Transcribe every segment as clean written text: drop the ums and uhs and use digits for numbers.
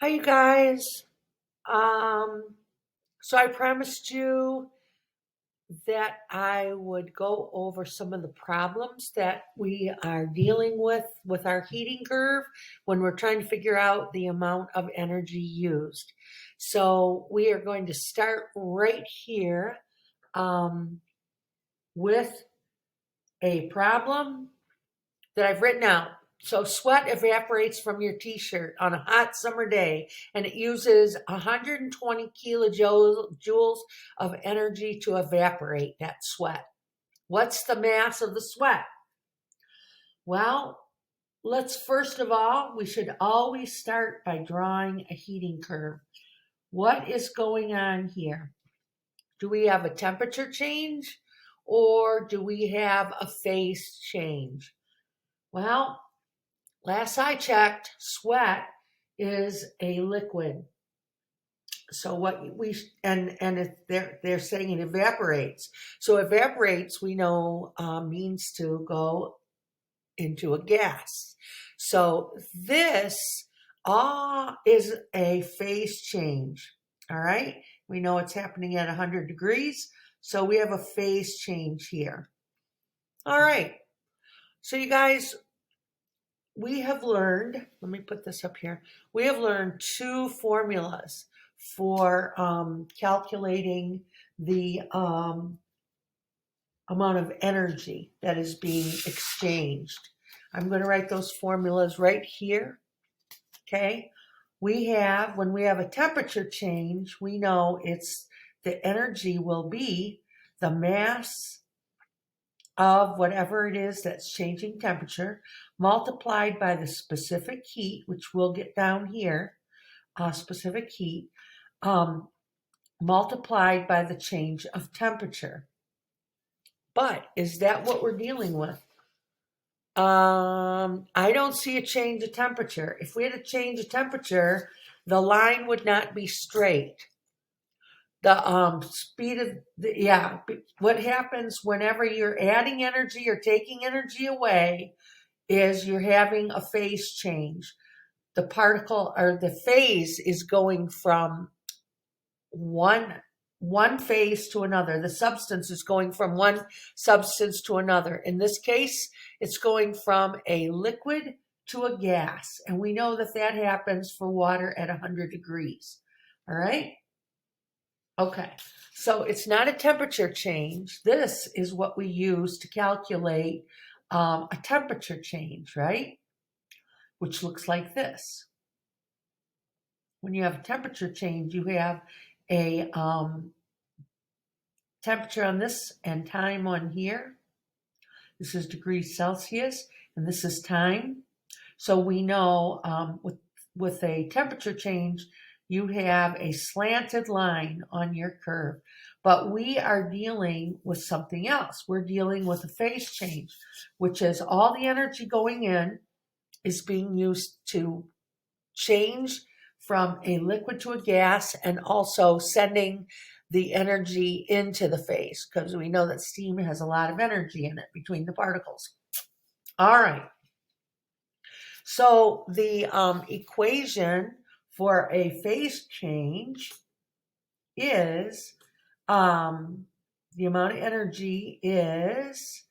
Hi, you guys. Um, so I promised you that I would go over some of the problems that we are dealing with our heating curve when we're trying to figure out the amount of energy used. So we are going to start right here um, with a problem that I've written out. So sweat evaporates from your t-shirt on a hot summer day, and it uses 120 kilojoules of energy to evaporate that sweat. What's the mass of the sweat? Well, let's first of all, we should always start by drawing a heating curve. What is going on here? Do we have a temperature change or do we have a phase change? Well, last I checked, sweat is a liquid. So what we they're saying it evaporates. So evaporates we know means to go into a gas. So this is a phase change. All right, we know it's happening at 100 degrees. So we have a phase change here. All right. So you guys, we have learned, let me put this up here. We have learned two formulas for calculating the amount of energy that is being exchanged. I'm going to write those formulas right here. Okay. When we have a temperature change, we know it's the energy will be the mass of whatever it is that's changing temperature multiplied by the specific heat, which we'll get down here, specific heat, multiplied by the change of temperature. But is that what we're dealing with? I don't see a change of temperature. If we had a change of temperature, the line would not be straight. The speed of what happens whenever you're adding energy or taking energy away is you're having a phase change. The particle or the phase is going from one phase to another. The substance is going from one substance to another. In this case, it's going from a liquid to a gas. And we know that that happens for water at 100 degrees. All right? Okay. So it's not a temperature change. This is what we use to calculate a temperature change, right? Which looks like this. When you have a temperature change, you have a temperature on this and time on here. This is degrees Celsius, and this is time. So we know with a temperature change, you have a slanted line on your curve. But we are dealing with something else. We're dealing with a phase change, which is all the energy going in is being used to change from a liquid to a gas and also sending the energy into the phase because we know that steam has a lot of energy in it between the particles. All right. So the equation for a phase change is the amount of energy is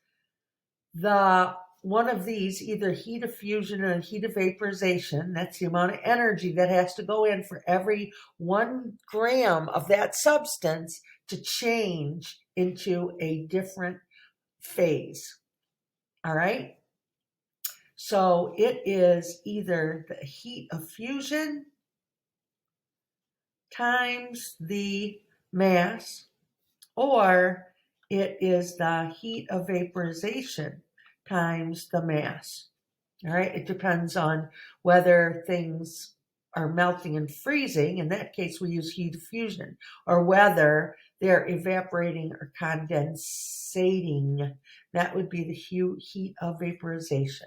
the one of these, either heat of fusion or heat of vaporization. That's the amount of energy that has to go in for every 1 gram of that substance to change into a different phase. All right. So it is either the heat of fusion times the mass, or it is the heat of vaporization times the mass. All right, it depends on whether things are melting and freezing. In that case, we use heat of fusion, or whether they're evaporating or condensating. That would be the heat of vaporization.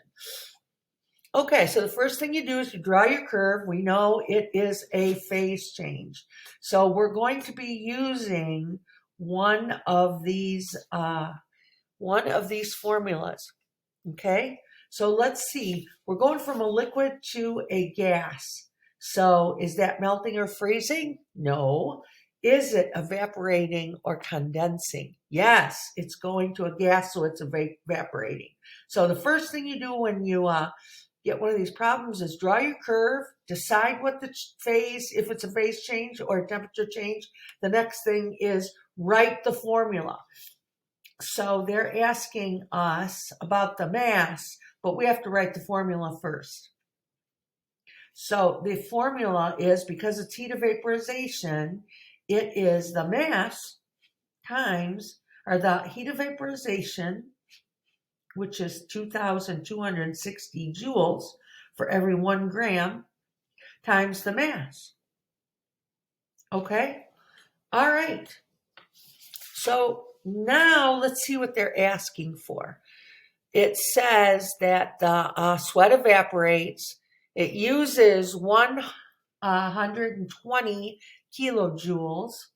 Okay, so the first thing you do is you draw your curve. We know it is a phase change. So we're going to be using one of these formulas. Okay, so let's see. We're going from a liquid to a gas. So is that melting or freezing? No. Is it evaporating or condensing? Yes, it's going to a gas, so it's evaporating. So the first thing you do when you get one of these problems is draw your curve, decide what the phase, if it's a phase change or a temperature change. The next thing is write the formula. So they're asking us about the mass, but we have to write the formula first. So the formula is, because it's heat of vaporization, it is the mass times, or the heat of vaporization, which is 2,260 joules for every 1 gram, times the mass. Okay? All right. So now let's see what they're asking for. It says that the sweat evaporates. It uses 120 kilojoules.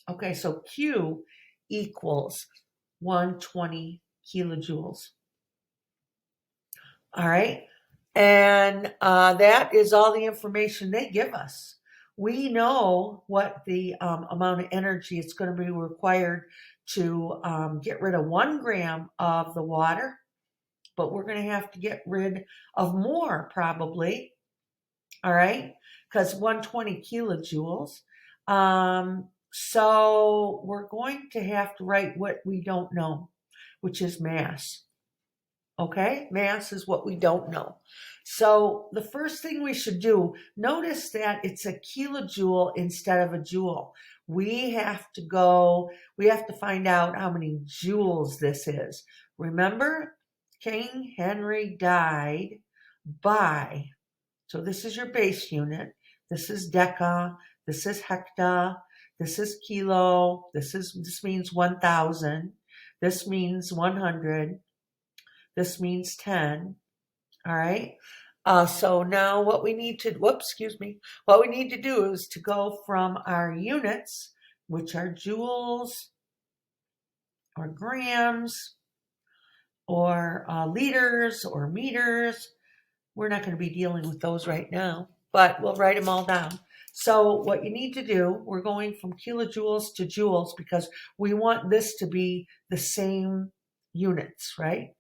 Okay, so Q equals 120 kilojoules. All right, and that is all the information they give us. We know what the amount of energy it's going to be required to get rid of 1 gram of the water, but we're going to have to get rid of more probably. All right, because 120 kilojoules. So we're going to have to write what we don't know, which is mass. Okay, mass is what we don't know. So the first thing we should do, notice that it's a kilojoule instead of a joule. We have to find out how many joules this is. Remember, King Henry died by, so this is your base unit. This is deca, this is hecta, this is kilo, this means 1,000, this means 100, this means 10. All right. So now what we need to do is to go from our units, which are joules or grams or liters or meters. We're not going to be dealing with those right now, but we'll write them all down. So what you need to do, we're going from kilojoules to joules because we want this to be the same units, right?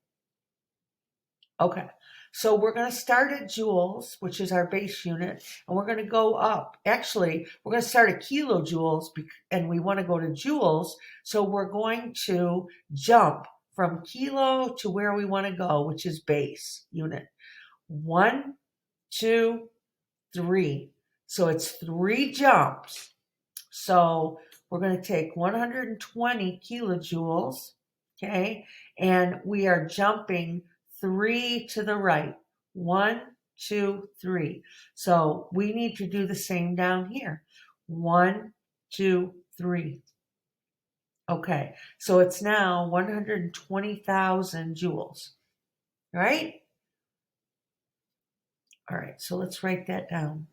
Okay, so we're going to start at joules, which is our base unit, and we're going to go up. Actually, we're going to start at kilojoules, and we want to go to joules, so we're going to jump from kilo to where we want to go, which is base unit. 1, 2, 3. So it's 3 jumps. So we're going to take 120 kilojoules, okay, and we are jumping 3 to the right. 1, 2, 3. So we need to do the same down here. 1, 2, 3. Okay, so it's now 120,000 joules, right? All right, so let's write that down.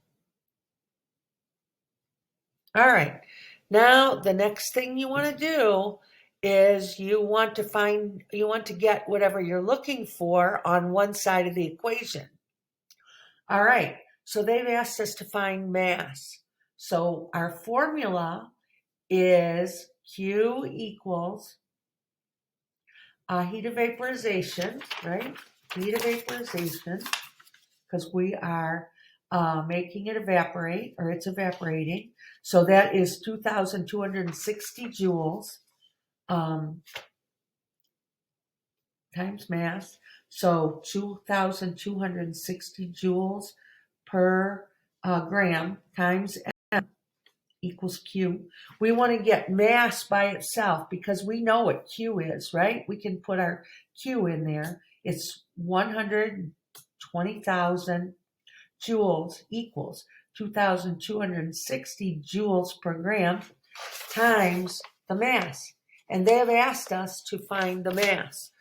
All right, now the next thing you want to do is you want to get whatever you're looking for on one side of the equation. All right, so they've asked us to find mass. So our formula is Q equals heat of vaporization, right? Heat of vaporization, because we are making it evaporate, or it's evaporating. So that is 2,260 joules times mass. So 2,260 joules per gram times M equals Q. We want to get mass by itself because we know what Q is, right? We can put our Q in there. It's 120,000 joules equals 2,260 joules per gram times the mass. And they have asked us to find the mass.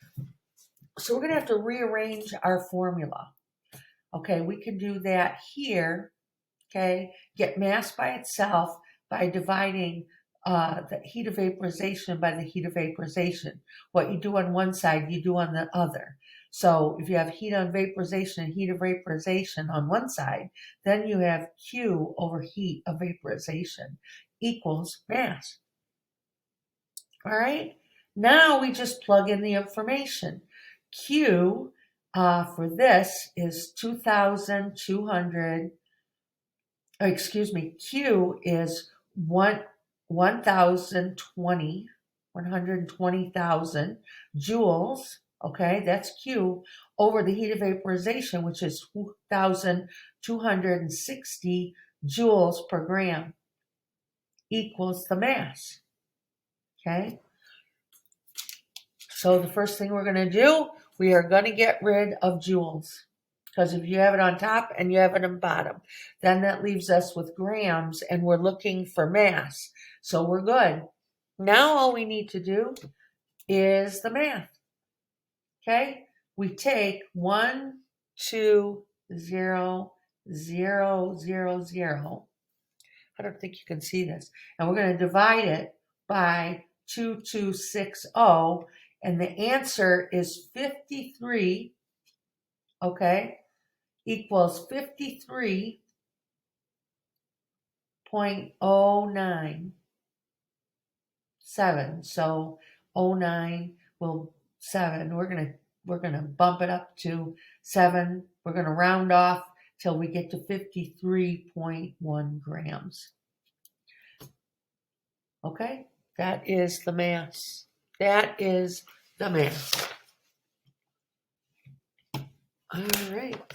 So we're going to have to rearrange our formula. Okay, we can do that here. Okay, get mass by itself by dividing the heat of vaporization by the heat of vaporization. What you do on one side, you do on the other. So if you have heat on vaporization and heat of vaporization on one side, then you have Q over heat of vaporization equals mass. All right. Now we just plug in the information. Q for this is 2,200. Excuse me. Q is 120,000 joules. Okay, that's Q over the heat of vaporization, which is 2,260 joules per gram, equals the mass. Okay. So the first thing we're going to do, we are going to get rid of joules. Because if you have it on top and you have it on bottom, then that leaves us with grams and we're looking for mass. So we're good. Now all we need to do is the math. Okay? We take 1, 2, 0, 0, 0, 0. I don't think you can see this. And we're going to divide it by 2260. And the answer is 53, okay, equals 53.097. So 09 will 7. We're gonna bump it up to 7. We're gonna round off till we get to 53.1 grams. Okay, that is the mass. That is the mass. All right.